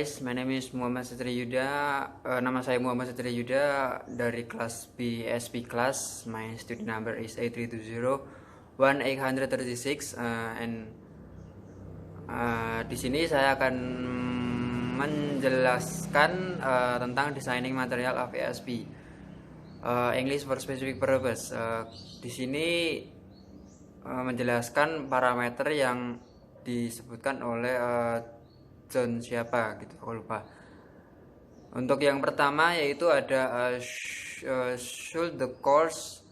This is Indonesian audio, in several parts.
guys, my name is Muhammad Satria Yuda. Nama saya Muhammad Satria Yuda dari kelas B SP class. My student number is A320-1836 and di sini saya akan menjelaskan tentang designing material of ASP. English for specific purpose. Di sini menjelaskan parameter yang disebutkan oleh John siapa gitu, aku lupa. Untuk yang pertama yaitu ada should the course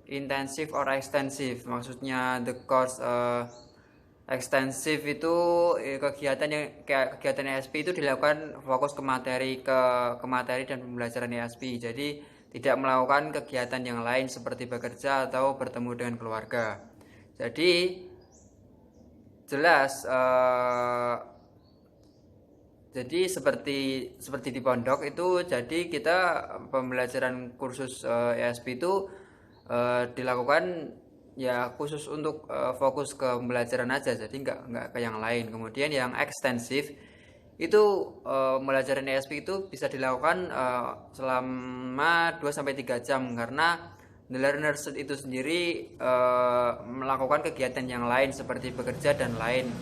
intensive or extensive. Maksudnya the course extensive itu kegiatan ESP itu dilakukan fokus ke materi dan pembelajaran ESP. Jadi tidak melakukan kegiatan yang lain seperti bekerja atau bertemu dengan keluarga. Jadi jelas jadi seperti di pondok itu, jadi kita pembelajaran kursus ESP itu dilakukan ya khusus untuk fokus ke pembelajaran aja, jadi nggak ke yang lain. Kemudian yang ekstensif itu pembelajaran ESP itu bisa dilakukan selama 2-3 jam karena the learners itu sendiri melakukan kegiatan yang lain seperti bekerja dan lain.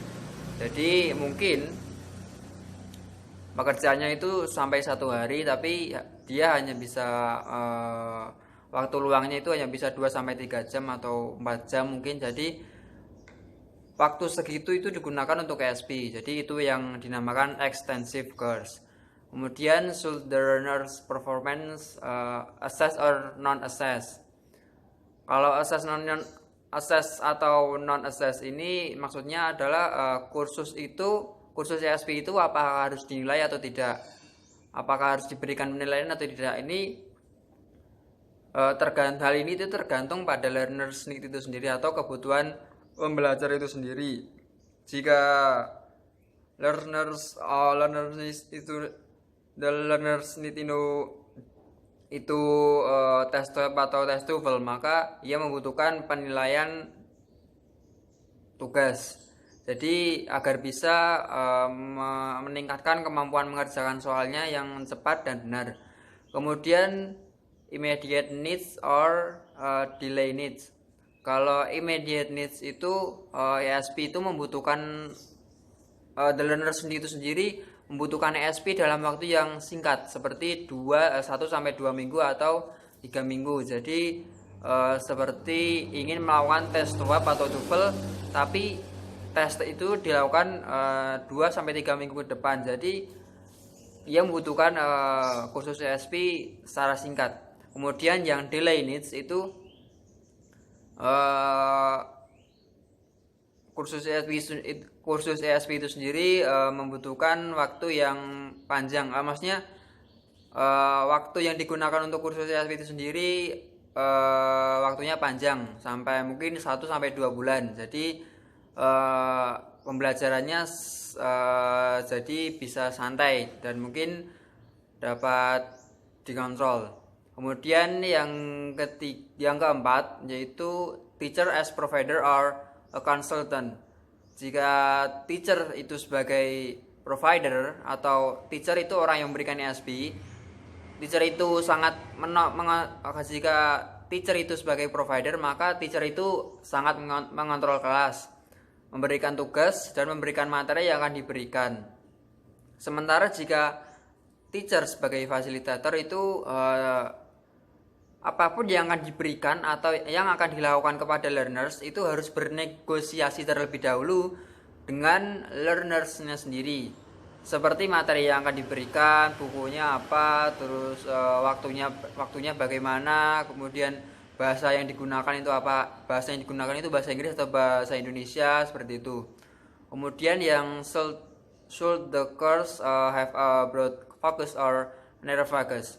Jadi mungkin pekerjaannya itu sampai 1 hari, tapi dia hanya bisa waktu luangnya itu hanya bisa 2-3 jam atau 4 jam mungkin. Jadi waktu segitu itu digunakan untuk ESP. Jadi itu yang dinamakan extensive course. Kemudian should the learner's performance assess or non-assess. Kalau assess atau non-assess ini maksudnya adalah kursus ESP itu apakah harus dinilai atau tidak, apakah harus diberikan penilaian atau tidak. Ini hal ini itu tergantung pada learners need itu sendiri atau kebutuhan pembelajar itu sendiri. Jika learners need itu test web atau test TOEFL, maka ia membutuhkan penilaian tugas. Jadi agar bisa meningkatkan kemampuan mengerjakan soalnya yang cepat dan benar. Kemudian immediate needs or delay needs. Kalau immediate needs itu ESP itu membutuhkan the learner itu sendiri membutuhkan ESP dalam waktu yang singkat seperti 1-2 minggu atau 3 minggu. Jadi seperti ingin melakukan tes web atau TOEFL, tapi tes itu dilakukan 2-3 minggu ke depan. Jadi ia membutuhkan kursus ESP secara singkat. Kemudian yang delay needs itu kursus ESP itu sendiri membutuhkan waktu yang panjang. Maksudnya waktu yang digunakan untuk kursus ESP itu sendiri waktunya panjang sampai mungkin 1-2 bulan. Jadi pembelajarannya jadi bisa santai dan mungkin dapat dikontrol. Kemudian yang keempat yaitu teacher as provider or a consultant. Jika teacher itu sebagai provider atau teacher itu orang yang memberikan ESP, jika teacher itu sebagai provider, maka teacher itu sangat mengontrol kelas, memberikan tugas dan memberikan materi yang akan diberikan. Sementara jika teacher sebagai fasilitator itu apapun yang akan diberikan atau yang akan dilakukan kepada learners itu harus bernegosiasi terlebih dahulu dengan learnersnya sendiri. Seperti materi yang akan diberikan, bukunya apa, terus waktunya bagaimana, kemudian bahasa yang digunakan itu apa, bahasa yang digunakan itu bahasa Inggris atau bahasa Indonesia, seperti itu. Kemudian yang should the course have a broad focus or narrow focus.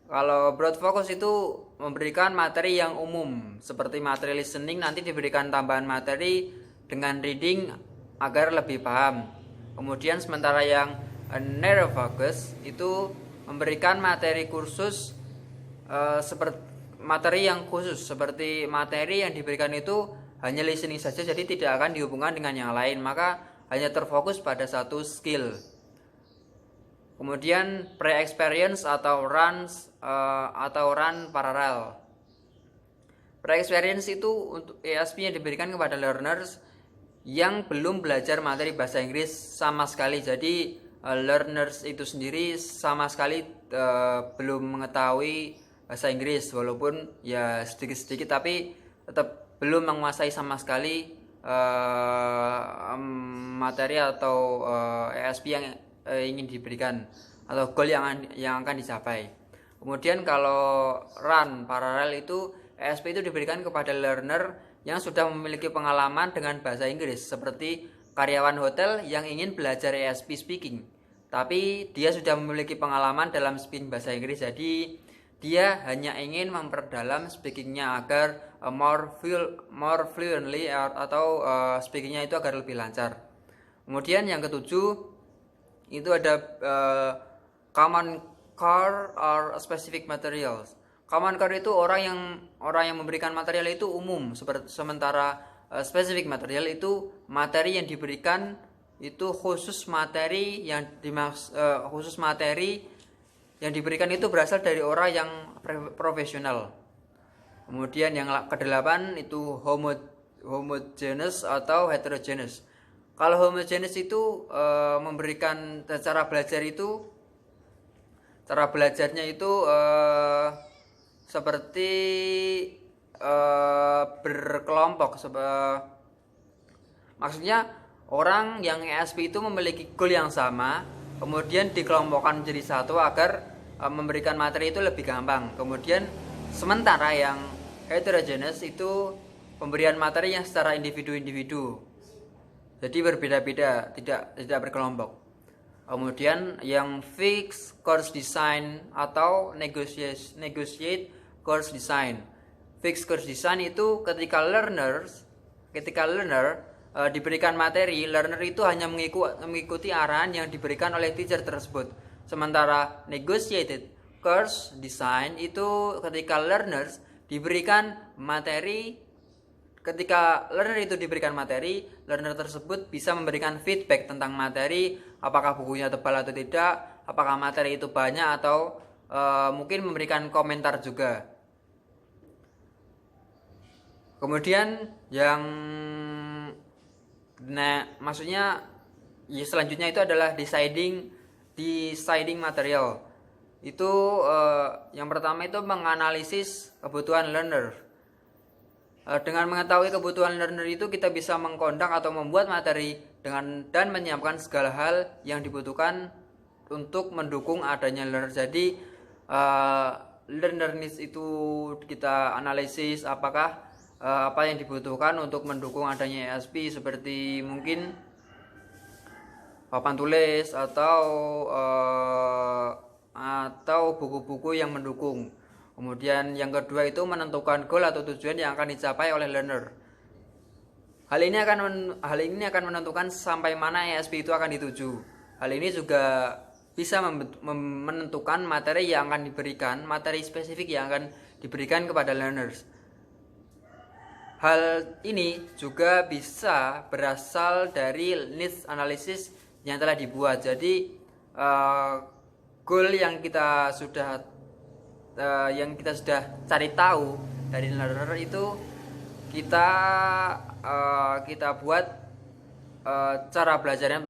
Kalau broad focus itu memberikan materi yang umum, seperti materi listening nanti diberikan tambahan materi dengan reading agar lebih paham. Kemudian sementara yang narrow focus itu memberikan materi kursus seperti materi yang khusus, seperti materi yang diberikan itu hanya listening saja, jadi tidak akan dihubungkan dengan yang lain, maka hanya terfokus pada satu skill. Kemudian pre-experience atau run parallel. Pre-experience itu untuk ESP yang diberikan kepada learners yang belum belajar materi bahasa Inggris sama sekali. Jadi learners itu sendiri sama sekali belum mengetahui bahasa Inggris, walaupun ya sedikit-sedikit, tapi tetap belum menguasai sama sekali materi atau ESP yang ingin diberikan atau goal yang akan dicapai. Kemudian kalau run paralel itu ESP itu diberikan kepada learner yang sudah memiliki pengalaman dengan bahasa Inggris, seperti karyawan hotel yang ingin belajar ESP speaking, tapi dia sudah memiliki pengalaman dalam speaking bahasa Inggris, jadi dia hanya ingin memperdalam speakingnya agar more fluently atau speakingnya itu agar lebih lancar. Kemudian yang ketujuh itu ada common core or specific materials. Common core itu orang yang memberikan material itu umum, sementara specific material itu materi yang diberikan itu khusus materi yang diberikan itu berasal dari orang yang profesional. Kemudian yang kedelapan itu homogeneous atau heterogeneous. Kalau homogeneous itu memberikan cara belajarnya itu seperti berkelompok. Maksudnya orang yang ESP itu memiliki goal yang sama, kemudian dikelompokkan menjadi satu agar memberikan materi itu lebih gampang. Kemudian sementara yang heterogeneous itu pemberian materi yang secara individu-individu, jadi berbeda-beda, tidak berkelompok. Kemudian yang fixed course design atau negotiate course design. Fixed course design itu ketika learner diberikan materi, learner itu hanya mengikuti arahan yang diberikan oleh teacher tersebut. Sementara negotiated course design itu ketika learner diberikan materi, learner tersebut bisa memberikan feedback tentang materi, apakah bukunya tebal atau tidak, apakah materi itu banyak, atau mungkin memberikan komentar juga. Kemudian maksudnya selanjutnya itu adalah deciding material. Itu yang pertama itu menganalisis kebutuhan learner. Dengan mengetahui kebutuhan learner itu kita bisa mengkondak atau membuat materi dan menyiapkan segala hal yang dibutuhkan untuk mendukung adanya learner. Jadi learner needs itu kita analisis apa yang dibutuhkan untuk mendukung adanya ESP, seperti mungkin papan tulis atau buku-buku yang mendukung. Kemudian yang kedua itu menentukan goal atau tujuan yang akan dicapai oleh learner. Hal ini akan menentukan sampai mana ESP itu akan dituju. Hal ini juga bisa menentukan materi yang akan diberikan, materi spesifik yang akan diberikan kepada learners. Hal ini juga bisa berasal dari needs analysis yang telah dibuat. Jadi goal yang kita sudah cari tahu dari learner itu kita buat cara belajarnya.